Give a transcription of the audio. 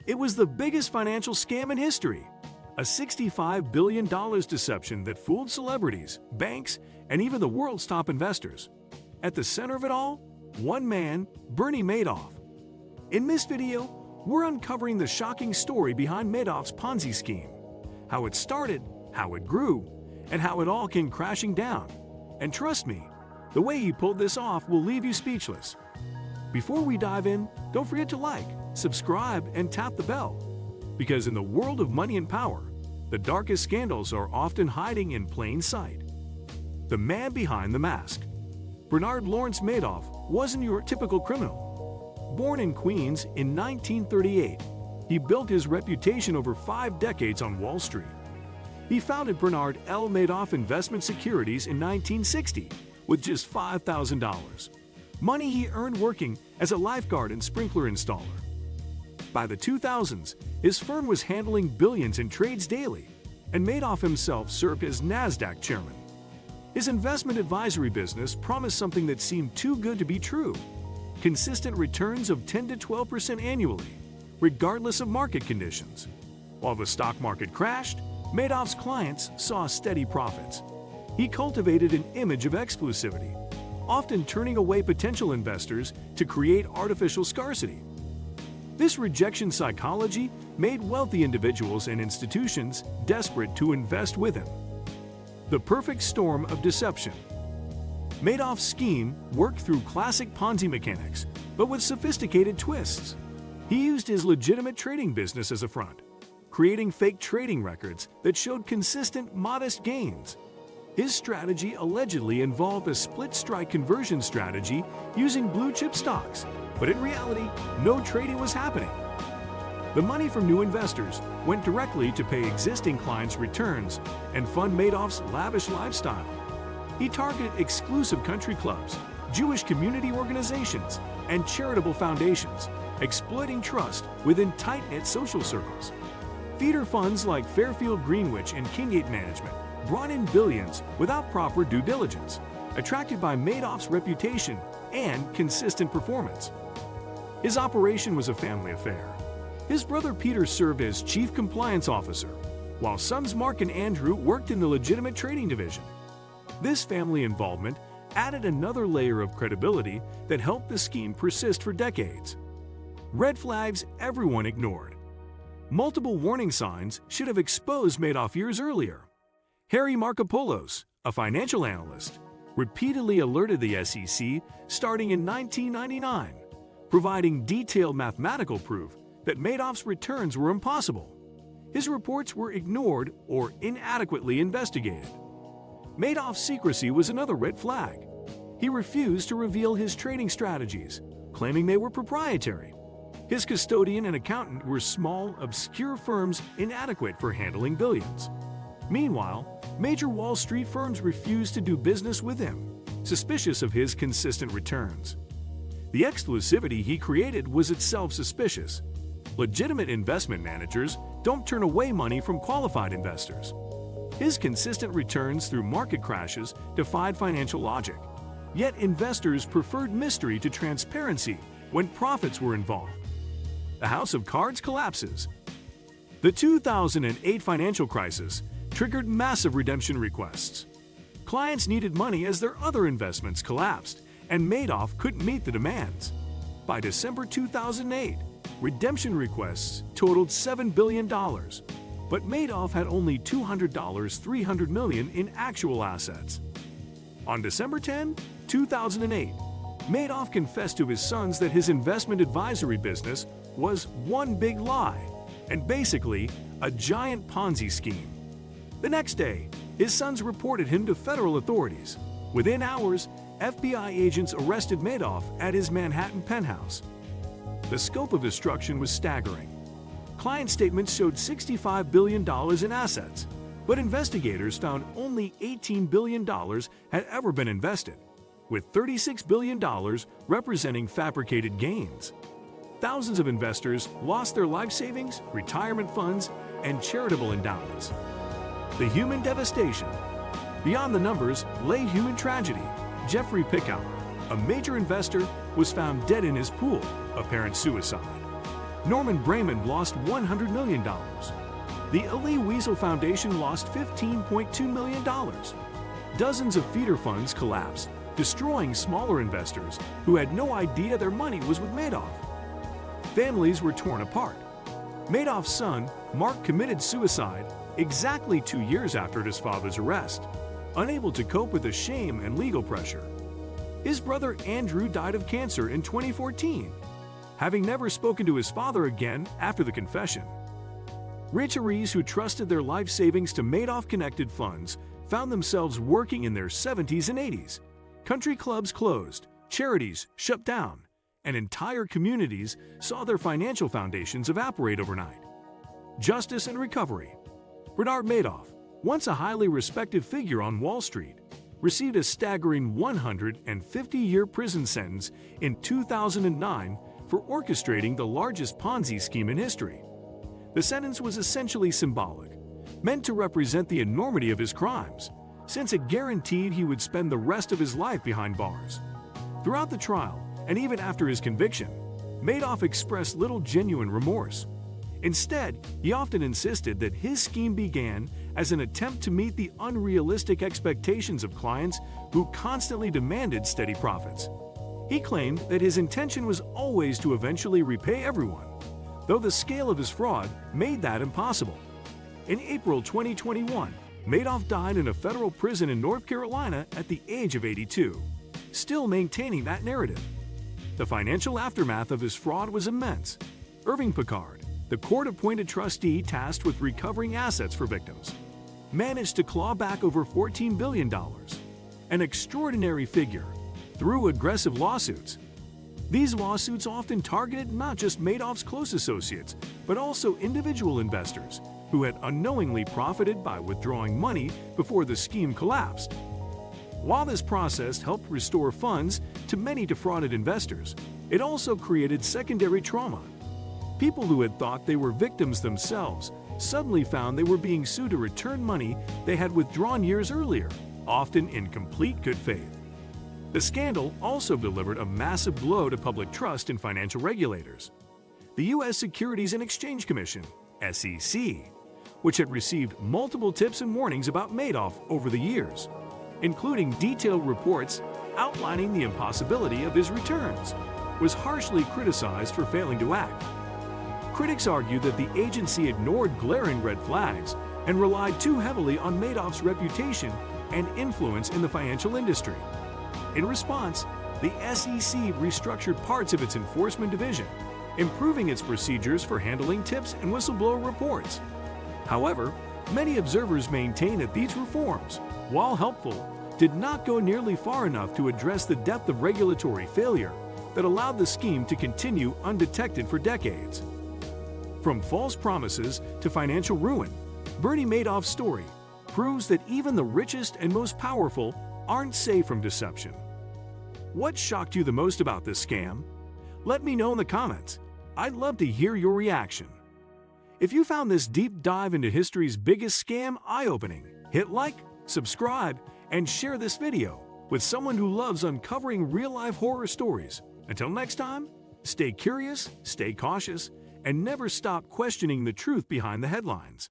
It was the biggest financial scam in history, a $65 billion deception that fooled celebrities, banks, and even the world's top investors. At the center of it all, one man, Bernie Madoff. In this video, we're uncovering the shocking story behind Madoff's Ponzi scheme, how it started, how it grew, and how it all came crashing down. And trust me, the way he pulled this off will leave you speechless. Before we dive in, don't forget to like, subscribe, and tap the bell. Because in the world of money and power, the darkest scandals are often hiding in plain sight. The man behind the mask. Bernard Lawrence Madoff wasn't your typical criminal. Born in Queens in 1938, he built his reputation over 5 decades on Wall Street. He founded Bernard L. Madoff Investment Securities in 1960 with just $5,000. Money he earned working as a lifeguard and sprinkler installer. By the 2000s, his firm was handling billions in trades daily, and Madoff himself served as NASDAQ chairman. His investment advisory business promised something that seemed too good to be true: consistent returns of 10 to 12% annually, regardless of market conditions. While the stock market crashed, Madoff's clients saw steady profits. He cultivated an image of exclusivity, often turning away potential investors to create artificial scarcity. This rejection psychology made wealthy individuals and institutions desperate to invest with him. The perfect storm of deception. Madoff's scheme worked through classic Ponzi mechanics, but with sophisticated twists. He used his legitimate trading business as a front, creating fake trading records that showed consistent, modest gains. His strategy allegedly involved a split-strike conversion strategy using blue-chip stocks, but in reality, no trading was happening. The money from new investors went directly to pay existing clients' returns and fund Madoff's lavish lifestyle. He targeted exclusive country clubs, Jewish community organizations, and charitable foundations, exploiting trust within tight-knit social circles. Feeder funds like Fairfield Greenwich and Kinggate Management brought in billions without proper due diligence, attracted by Madoff's reputation and consistent performance. His operation was a family affair. His brother Peter served as chief compliance officer, while sons Mark and Andrew worked in the legitimate trading division. This family involvement added another layer of credibility that helped the scheme persist for decades. Red flags everyone ignored. Multiple warning signs should have exposed Madoff years earlier. Harry Markopolos, a financial analyst, repeatedly alerted the SEC starting in 1999, providing detailed mathematical proof that Madoff's returns were impossible. His reports were ignored or inadequately investigated. Madoff's secrecy was another red flag. He refused to reveal his trading strategies, claiming they were proprietary. His custodian and accountant were small, obscure firms inadequate for handling billions. Meanwhile, major Wall Street firms refused to do business with him, suspicious of his consistent returns. The exclusivity he created was itself suspicious. Legitimate investment managers don't turn away money from qualified investors. His consistent returns through market crashes defied financial logic. Yet investors preferred mystery to transparency when profits were involved. The house of cards collapses. The 2008 financial crisis triggered massive redemption requests. Clients needed money as their other investments collapsed, and Madoff couldn't meet the demands. By December 2008, redemption requests totaled $7 billion, but Madoff had only $300 million in actual assets. On December 10, 2008, Madoff confessed to his sons that his investment advisory business was one big lie and basically a giant Ponzi scheme. The next day, his sons reported him to federal authorities. Within hours, FBI agents arrested Madoff at his Manhattan penthouse. The scope of destruction was staggering. Client statements showed $65 billion in assets, but investigators found only $18 billion had ever been invested, with $36 billion representing fabricated gains. Thousands of investors lost their life savings, retirement funds, and charitable endowments. The human devastation. Beyond the numbers lay human tragedy. Jeffrey Pickhour, a major investor, was found dead in his pool, apparent suicide. Norman Brayman lost $100 million. The Elie Wiesel Foundation lost $15.2 million. Dozens of feeder funds collapsed, destroying smaller investors who had no idea their money was with Madoff. Families were torn apart. Madoff's son, Mark, committed suicide exactly 2 years after his father's arrest, unable to cope with the shame and legal pressure. His brother Andrew died of cancer in 2014, having never spoken to his father again after the confession. Retirees who trusted their life savings to Madoff-connected funds found themselves working in their 70s and 80s. Country clubs closed, charities shut down, and entire communities saw their financial foundations evaporate overnight. Justice and recovery. Bernard Madoff, once a highly respected figure on Wall Street, received a staggering 150-year prison sentence in 2009 for orchestrating the largest Ponzi scheme in history. The sentence was essentially symbolic, meant to represent the enormity of his crimes, since it guaranteed he would spend the rest of his life behind bars. Throughout the trial, and even after his conviction, Madoff expressed little genuine remorse. Instead, he often insisted that his scheme began as an attempt to meet the unrealistic expectations of clients who constantly demanded steady profits. He claimed that his intention was always to eventually repay everyone, though the scale of his fraud made that impossible. In April 2021, Madoff died in a federal prison in North Carolina at the age of 82, still maintaining that narrative. The financial aftermath of his fraud was immense. Irving Picard, the court-appointed trustee tasked with recovering assets for victims, managed to claw back over $14 billion, an extraordinary figure, through aggressive lawsuits. These lawsuits often targeted not just Madoff's close associates, but also individual investors who had unknowingly profited by withdrawing money before the scheme collapsed. While this process helped restore funds to many defrauded investors, it also created secondary trauma. People who had thought they were victims themselves suddenly found they were being sued to return money they had withdrawn years earlier, often in complete good faith. The scandal also delivered a massive blow to public trust in financial regulators. The U.S. Securities and Exchange Commission, SEC, which had received multiple tips and warnings about Madoff over the years, including detailed reports outlining the impossibility of his returns, was harshly criticized for failing to act. Critics argued that the agency ignored glaring red flags and relied too heavily on Madoff's reputation and influence in the financial industry. In response, the SEC restructured parts of its enforcement division, improving its procedures for handling tips and whistleblower reports. However, many observers maintain that these reforms, while helpful, did not go nearly far enough to address the depth of regulatory failure that allowed the scheme to continue undetected for decades. From false promises to financial ruin, Bernie Madoff's story proves that even the richest and most powerful aren't safe from deception. What shocked you the most about this scam? Let me know in the comments. I'd love to hear your reaction. If you found this deep dive into history's biggest scam eye-opening, hit like, subscribe, and share this video with someone who loves uncovering real-life horror stories. Until next time, stay curious, stay cautious, and never stop questioning the truth behind the headlines.